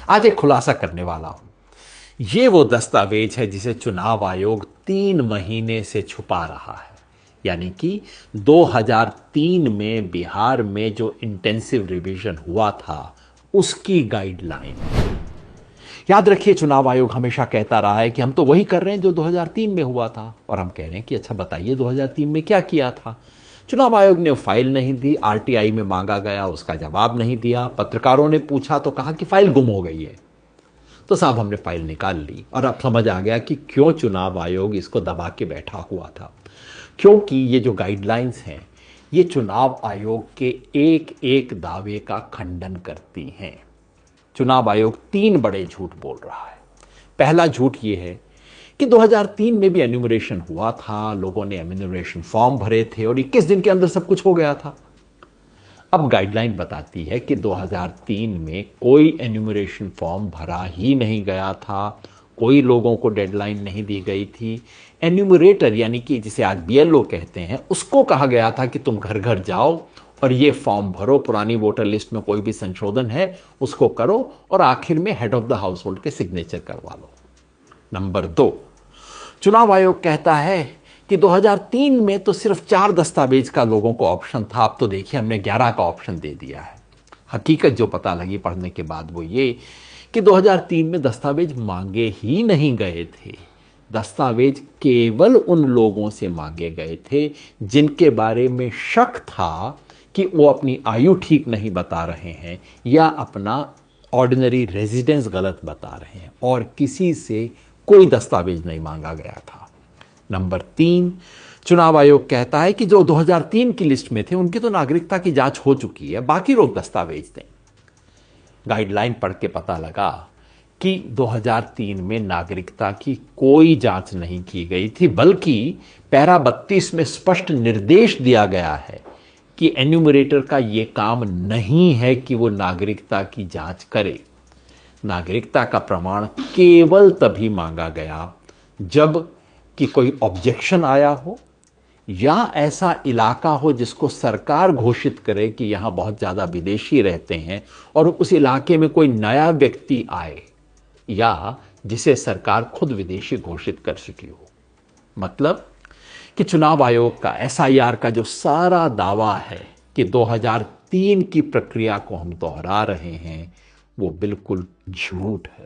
आज एक खुलासा करने वाला हूं। ये वो दस्तावेज है जिसे चुनाव आयोग 3 महीने से छुपा रहा है। यानी कि 2003 में बिहार में जो इंटेंसिव रिवीजन हुआ था उसकी गाइडलाइन। याद रखिए, चुनाव आयोग हमेशा कहता रहा है कि हम तो वही कर रहे हैं जो 2003 में हुआ था। और हम कह रहे हैं कि अच्छा बताइए 2003 में क्या किया था। चुनाव आयोग ने फाइल नहीं दी, आरटीआई में मांगा गया, उसका जवाब नहीं दिया। पत्रकारों ने पूछा तो कहा कि फाइल गुम हो गई है। तो साहब हमने फाइल निकाल ली और अब समझ आ गया कि क्यों चुनाव आयोग इसको दबा के बैठा हुआ था। क्योंकि ये जो गाइडलाइंस हैं ये चुनाव आयोग के एक एक दावे का खंडन करती हैं। चुनाव आयोग 3 बड़े झूठ बोल रहा है। पहला झूठ ये है कि 2003 में भी एन्यूमरेशन हुआ था, लोगों ने एन्यूमरेशन फॉर्म भरे थे और 21 दिन के अंदर सब कुछ हो गया था। अब गाइडलाइन बताती है कि 2003 में कोई एन्यूमरेशन फॉर्म भरा ही नहीं गया था, कोई लोगों को डेडलाइन नहीं दी गई थी। एन्यूमरेटर यानी कि जिसे आज बीएलओ कहते हैं, उसको कहा गया था कि तुम घर घर जाओ और ये फॉर्म भरो, पुरानी वोटर लिस्ट में कोई भी संशोधन है उसको करो और आखिर में head of the house hold के सिग्नेचर करवा लो। नंबर 2, चुनाव आयोग कहता है कि 2003 में तो सिर्फ 4 दस्तावेज का लोगों को ऑप्शन था, अब तो देखिए हमने 11 का ऑप्शन दे दिया है। हकीकत जो पता लगी पढ़ने के बाद वो ये कि 2003 में दस्तावेज मांगे ही नहीं गए थे। दस्तावेज केवल उन लोगों से मांगे गए थे जिनके बारे में शक था कि वो अपनी आयु ठीक नहीं बता रहे हैं या अपना ऑर्डिनरी रेजिडेंस गलत बता रहे हैं, और किसी से कोई दस्तावेज नहीं मांगा गया था। नंबर 3, चुनाव आयोग कहता है कि जो 2003 की लिस्ट में थे उनकी तो नागरिकता की जांच हो चुकी है, बाकी लोग दस्तावेज दें। गाइडलाइन पढ़ के पता लगा कि 2003 में नागरिकता की कोई जांच नहीं की गई थी, बल्कि पैरा 32 में स्पष्ट निर्देश दिया गया है कि एन्यूमरेटर का यह काम नहीं है कि वो नागरिकता की जांच करे। नागरिकता का प्रमाण केवल तभी मांगा गया जब कि कोई ऑब्जेक्शन आया हो या ऐसा इलाका हो जिसको सरकार घोषित करे कि यहां बहुत ज्यादा विदेशी रहते हैं और उस इलाके में कोई नया व्यक्ति आए या जिसे सरकार खुद विदेशी घोषित कर चुकी हो। मतलब कि चुनाव आयोग का एसआईआर का जो सारा दावा है कि 2003 की प्रक्रिया को हम दोहरा रहे हैं वो बिल्कुल झूठ है।